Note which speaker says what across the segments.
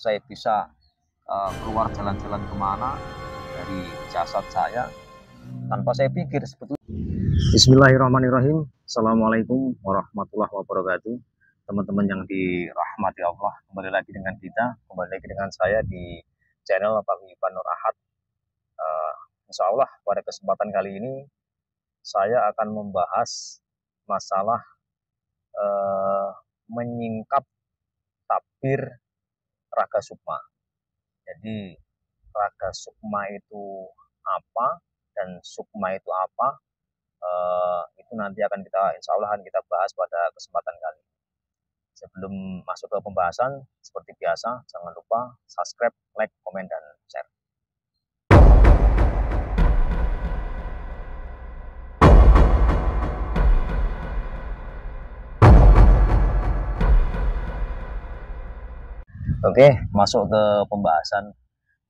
Speaker 1: saya bisa keluar jalan-jalan kemana dari jasad saya tanpa saya pikir sebetulnya. Bismillahirrahmanirrahim. Assalamualaikum warahmatullahi wabarakatuh. Teman-teman yang dirahmati Allah, kembali lagi dengan kita, kembali lagi dengan saya di channel Pak Ivan Nur Ahad. Insya Allah pada kesempatan kali ini saya akan membahas masalah menyingkap tabir raga sukma. Jadi raga sukma itu apa dan sukma itu apa? Itu nanti akan kita, insya Allah akan kita bahas pada kesempatan kali ini. Sebelum masuk ke pembahasan, seperti biasa, jangan lupa subscribe, like, komen, dan share. Oke, masuk ke pembahasan.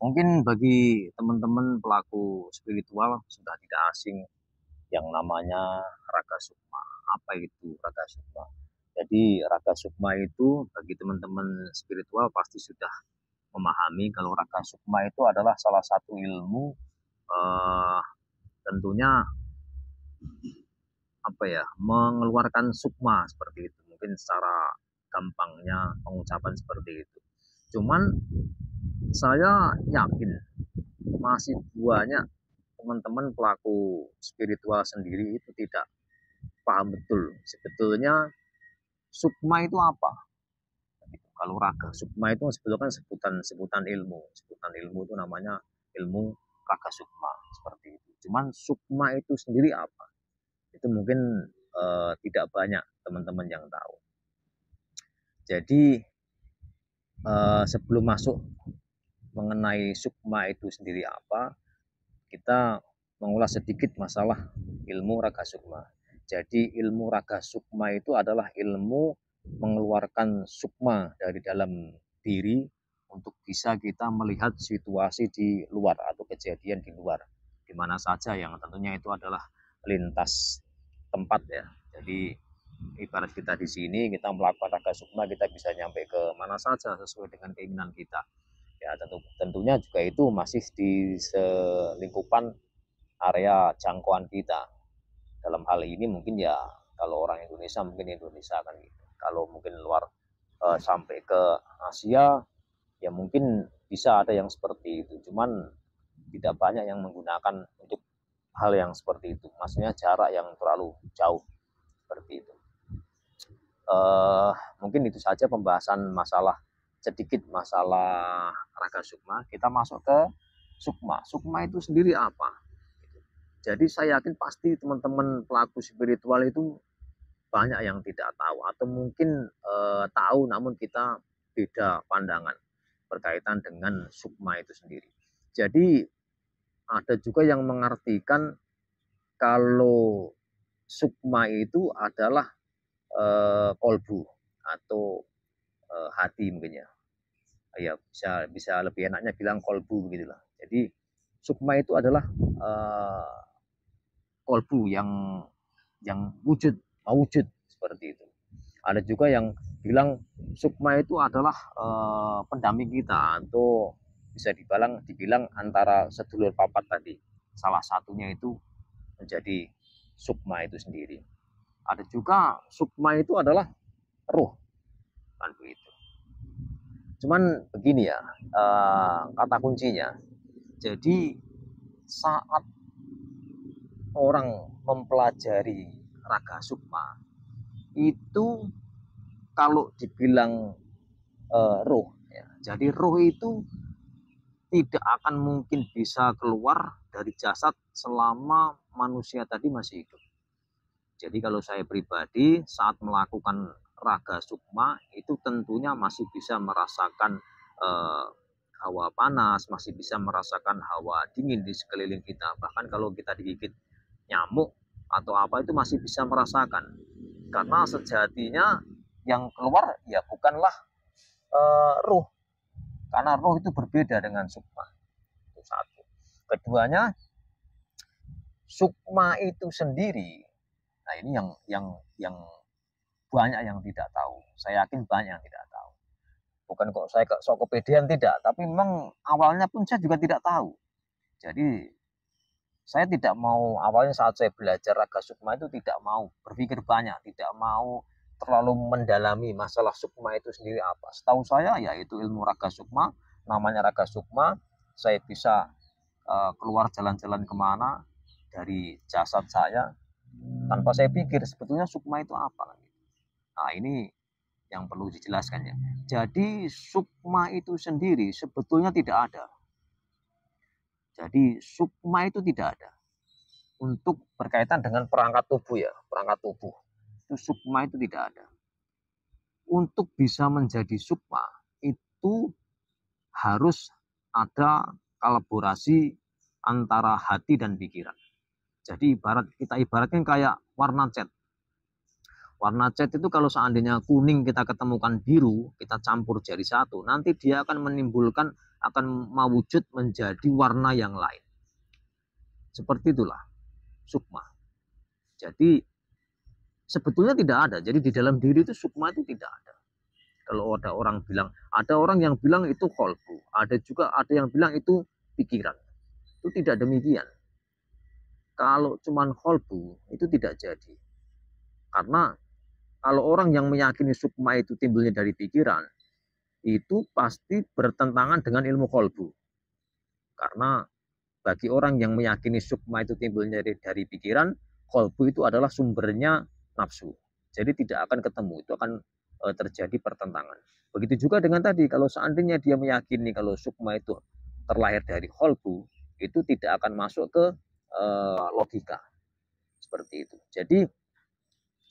Speaker 1: Mungkin bagi teman-teman pelaku spiritual sudah tidak asing yang namanya raga sukma. Apa itu raga sukma? Jadi raga sukma itu bagi teman-teman spiritual pasti sudah memahami kalau raga sukma itu adalah salah satu ilmu tentunya mengeluarkan sukma seperti itu. Mungkin secara gampangnya pengucapan seperti itu. Cuman saya yakin masih banyak teman-teman pelaku spiritual sendiri itu tidak paham betul sebetulnya sukma itu apa. Kalau raga sukma itu sebetulnya sebutan ilmu. Sebutan ilmu itu namanya ilmu raga sukma seperti itu. Cuman sukma itu sendiri apa? Itu mungkin tidak banyak teman-teman yang tahu. Jadi sebelum masuk mengenai sukma itu sendiri apa, kita mengulas sedikit masalah ilmu raga sukma. Jadi ilmu raga sukma itu adalah ilmu mengeluarkan sukma dari dalam diri untuk bisa kita melihat situasi di luar atau kejadian di luar, di mana saja yang tentunya itu adalah lintas tempat ya. Jadi ibarat kita di sini kita melakukan raga sukma, kita bisa nyampe ke mana saja sesuai dengan keinginan kita. Ya tentunya juga itu masih di selingkupan area jangkauan kita. Dalam hal ini mungkin ya kalau orang Indonesia mungkin Indonesia kan gitu. Kalau mungkin luar sampai ke Asia ya mungkin bisa ada yang seperti itu. Cuman tidak banyak yang menggunakan untuk hal yang seperti itu. Maksudnya jarak yang terlalu jauh seperti itu. Mungkin itu saja pembahasan sedikit masalah raga sukma. Kita masuk ke sukma. Sukma itu sendiri apa? Jadi saya yakin pasti teman-teman pelaku spiritual itu banyak yang tidak tahu atau mungkin tahu namun kita beda pandangan berkaitan dengan sukma itu sendiri. Jadi ada juga yang mengartikan kalau sukma itu adalah kolbu atau hati mungkin ya. Ya bisa lebih enaknya bilang kolbu begitulah. Jadi sukma itu adalah kolbu yang wujud seperti itu. Ada juga yang bilang sukma itu adalah pendamping kita atau bisa dibilang antara sedulur papat tadi. Salah satunya itu menjadi sukma itu sendiri. Ada juga sukma itu adalah roh, kan begitu. Cuman begini ya, kata kuncinya. Jadi saat orang mempelajari raga sukma itu kalau dibilang roh, ya, jadi roh itu tidak akan mungkin bisa keluar dari jasad selama manusia tadi masih hidup. Jadi kalau saya pribadi saat melakukan raga sukma itu tentunya masih bisa merasakan hawa panas, masih bisa merasakan hawa dingin di sekeliling kita. Bahkan kalau kita digigit nyamuk atau apa itu masih bisa merasakan. Karena sejatinya yang keluar ya bukanlah ruh. Karena ruh itu berbeda dengan sukma. Itu satu. Keduanya, sukma itu sendiri. Nah ini yang banyak yang tidak tahu. Saya yakin banyak yang tidak tahu. Bukan kok saya sok kepedean, tidak, tapi memang awalnya pun saya juga tidak tahu. Jadi saya tidak mau, awalnya saat saya belajar Raga Sukma itu tidak mau berpikir banyak, tidak mau terlalu mendalami masalah Sukma itu sendiri apa. Setahu saya yaitu ilmu Raga Sukma, namanya Raga Sukma, saya bisa keluar jalan-jalan kemana dari jasad saya tanpa saya pikir sebetulnya Sukma itu apa. Nah ini yang perlu dijelaskan ya. Jadi sukma itu sendiri sebetulnya tidak ada. Jadi sukma itu tidak ada. Untuk berkaitan dengan perangkat tubuh ya, perangkat tubuh. Itu sukma itu tidak ada. Untuk bisa menjadi sukma itu harus ada kolaborasi antara hati dan pikiran. Jadi kita ibaratkan kayak warna cat. Warna cat itu kalau seandainya kuning kita ketemukan biru, kita campur jadi satu, nanti dia akan menimbulkan, akan mewujud menjadi warna yang lain. Seperti itulah sukma. Jadi sebetulnya tidak ada. Jadi di dalam diri itu sukma itu tidak ada. Kalau ada orang bilang, ada orang yang bilang itu kolbu, ada yang bilang itu pikiran. Itu tidak demikian. Kalau cuman kolbu itu tidak jadi. Karena kalau orang yang meyakini sukma itu timbulnya dari pikiran, itu pasti bertentangan dengan ilmu kolbu. Karena bagi orang yang meyakini sukma itu timbulnya dari pikiran, kolbu itu adalah sumbernya nafsu. Jadi tidak akan ketemu, itu akan terjadi pertentangan. Begitu juga dengan tadi, kalau seandainya dia meyakini kalau sukma itu terlahir dari kolbu, itu tidak akan masuk ke logika. Seperti itu. Jadi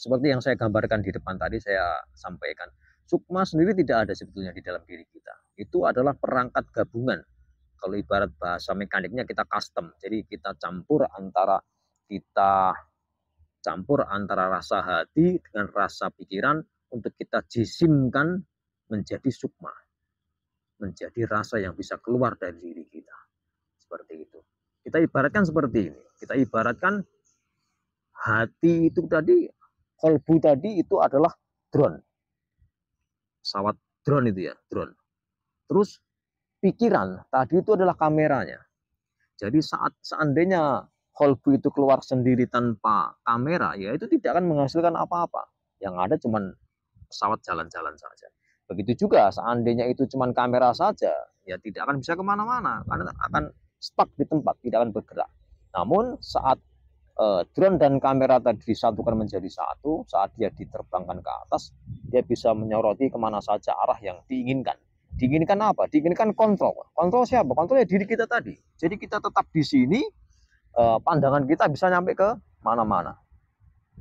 Speaker 1: seperti yang saya gambarkan di depan tadi, saya sampaikan, sukma sendiri tidak ada sebetulnya di dalam diri kita. Itu adalah perangkat gabungan. Kalau ibarat bahasa mekaniknya kita custom. Jadi kita campur antara rasa hati dengan rasa pikiran untuk kita jisimkan menjadi sukma. Menjadi rasa yang bisa keluar dari diri kita. Seperti itu. Kita ibaratkan seperti ini. Kita ibaratkan hati itu tadi, kolbu tadi itu adalah drone. Pesawat drone itu ya, drone. Terus pikiran tadi itu adalah kameranya. Jadi saat seandainya kolbu itu keluar sendiri tanpa kamera, ya itu tidak akan menghasilkan apa-apa. Yang ada cuma pesawat jalan-jalan saja. Begitu juga seandainya itu cuma kamera saja, ya tidak akan bisa kemana-mana, karena akan stuck di tempat, tidak akan bergerak. Namun saat drone dan kamera tadi disatukan menjadi satu, saat dia diterbangkan ke atas, dia bisa menyoroti kemana saja arah yang diinginkan. Diinginkan apa? Diinginkan kontrol. Kontrol siapa? Kontrolnya diri kita tadi. Jadi kita tetap di sini, pandangan kita bisa nyampe ke mana-mana.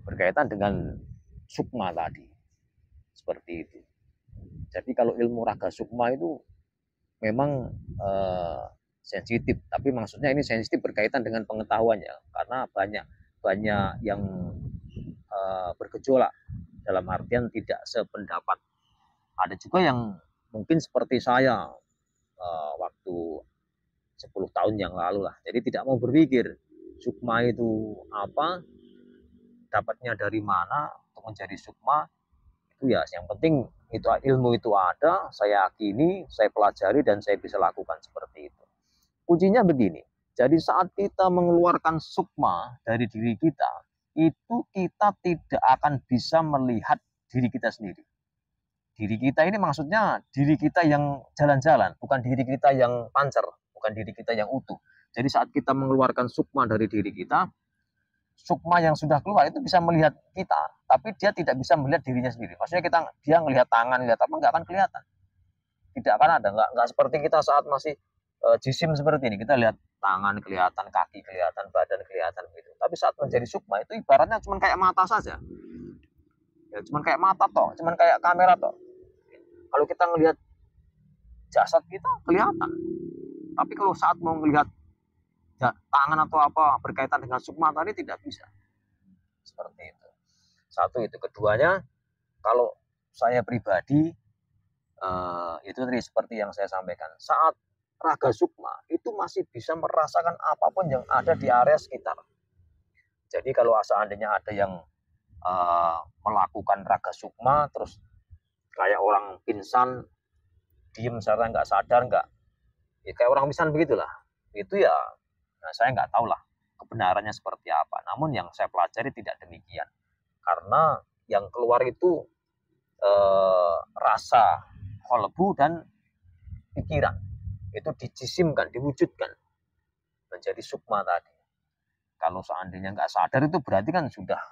Speaker 1: Berkaitan dengan sukma tadi. Seperti itu. Jadi kalau ilmu raga sukma itu memang sensitif, tapi maksudnya ini sensitif berkaitan dengan pengetahuannya, karena banyak yang bergejolak, dalam artian tidak sependapat. Ada juga yang mungkin seperti saya waktu 10 tahun yang lalu lah, jadi tidak mau berpikir sukma itu apa, dapatnya dari mana untuk menjadi sukma. Itu ya yang penting itu ilmu itu ada, saya yakini, saya pelajari, dan saya bisa lakukan seperti itu. Kuncinya begini, jadi saat kita mengeluarkan sukma dari diri kita, itu kita tidak akan bisa melihat diri kita sendiri. Diri kita ini maksudnya diri kita yang jalan-jalan, bukan diri kita yang pancer, bukan diri kita yang utuh. Jadi saat kita mengeluarkan sukma dari diri kita, sukma yang sudah keluar itu bisa melihat kita, tapi dia tidak bisa melihat dirinya sendiri. Maksudnya dia melihat tangan, lihat apa, nggak akan kelihatan. Tidak akan ada, nggak seperti kita saat masih jisim seperti ini, kita lihat tangan kelihatan, kaki kelihatan, badan kelihatan gitu. Tapi saat menjadi sukma itu ibaratnya cuma kayak mata saja. Ya cuma kayak mata toh, cuma kayak kamera toh. Kalau kita ngelihat jasad kita kelihatan. Tapi kalau saat mau melihat tangan atau apa berkaitan dengan sukma tadi tidak bisa. Seperti itu. Satu itu. Keduanya, kalau saya pribadi itu tadi seperti yang saya sampaikan. Saat raga sukma itu masih bisa merasakan apapun yang ada di area sekitar. Jadi kalau seandainya ada yang melakukan raga sukma terus kayak orang pingsan, diem secara nggak sadar, nggak, ya kayak orang misalnya begitulah. Itu ya, nah saya nggak tahu lah kebenarannya seperti apa. Namun yang saya pelajari tidak demikian. Karena yang keluar itu rasa, kolbu, dan pikiran. Itu dijisimkan, diwujudkan menjadi sukma tadi. Kalau seandainya nggak sadar itu berarti kan sudah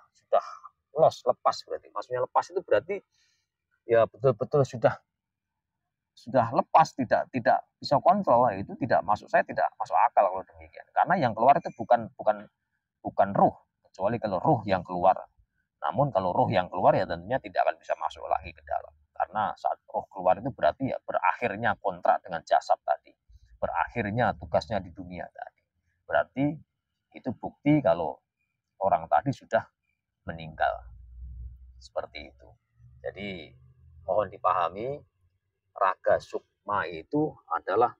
Speaker 1: lepas berarti. Maksudnya lepas itu berarti ya betul-betul sudah lepas, tidak bisa kontrol. Itu tidak masuk, saya tidak masuk akal kalau demikian. Karena yang keluar itu bukan ruh, kecuali kalau ruh yang keluar. Namun kalau ruh yang keluar ya tentunya tidak akan bisa masuk lagi ke dalam. Karena saat ruh keluar itu berarti ya berakhirnya kontrak dengan jasad tadi. Berakhirnya tugasnya di dunia tadi. Berarti itu bukti kalau orang tadi sudah meninggal. Seperti itu. Jadi mohon dipahami, raga sukma itu adalah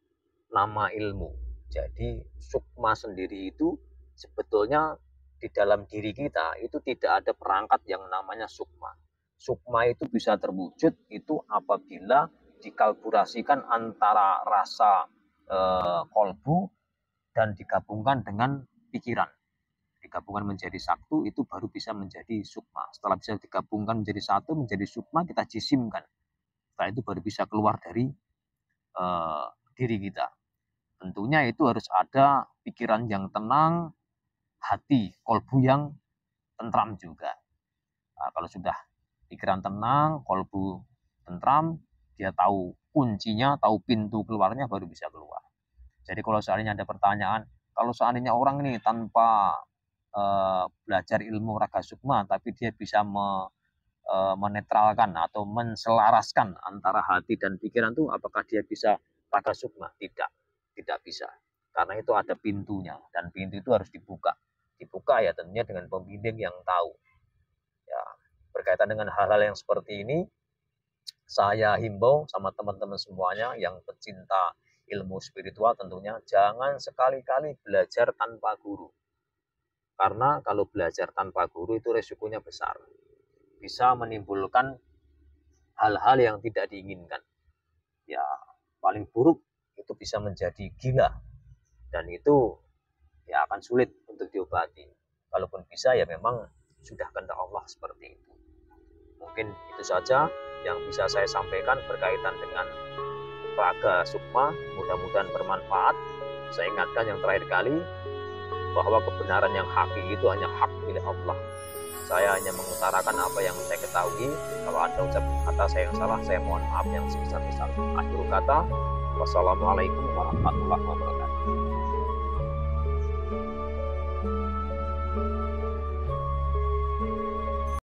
Speaker 1: nama ilmu. Jadi sukma sendiri itu sebetulnya di dalam diri kita itu tidak ada perangkat yang namanya sukma. Sukma itu bisa terwujud itu apabila dikalkulasikan antara rasa kolbu dan digabungkan dengan pikiran. Digabungkan menjadi satu, itu baru bisa menjadi sukma. Setelah bisa digabungkan menjadi satu, menjadi sukma, kita jisimkan. Setelah itu baru bisa keluar dari diri kita. Tentunya itu harus ada pikiran yang tenang, hati, kolbu yang tentram juga. Nah, kalau sudah pikiran tenang, kolbu tentram, dia tahu kuncinya, tahu pintu keluarnya, baru bisa keluar. Jadi kalau seandainya ada pertanyaan, kalau seandainya orang ini tanpa belajar ilmu raga sukma, tapi dia bisa menetralkan atau menselaraskan antara hati dan pikiran itu, apakah dia bisa raga sukma? Tidak bisa. Karena itu ada pintunya, dan pintu itu harus dibuka. Dibuka ya tentunya dengan pembimbing yang tahu. Ya, berkaitan dengan hal-hal yang seperti ini, saya himbau sama teman-teman semuanya yang pecinta ilmu spiritual, tentunya jangan sekali-kali belajar tanpa guru. Karena kalau belajar tanpa guru itu resikonya besar. Bisa menimbulkan hal-hal yang tidak diinginkan. Ya, paling buruk itu bisa menjadi gila. Dan itu ya akan sulit untuk diobati. Kalaupun bisa ya memang sudah kehendak Allah seperti itu. Mungkin itu saja yang bisa saya sampaikan berkaitan dengan raga sukma. Mudah-mudahan bermanfaat. Saya ingatkan yang terakhir kali bahwa kebenaran yang hakiki itu hanya hak milik Allah. Saya hanya mengutarakan apa yang saya ketahui. Kalau ada ucapan kata saya yang salah, saya mohon maaf yang sebesar-besarnya. Akhir kata, wassalamualaikum warahmatullahi wabarakatuh.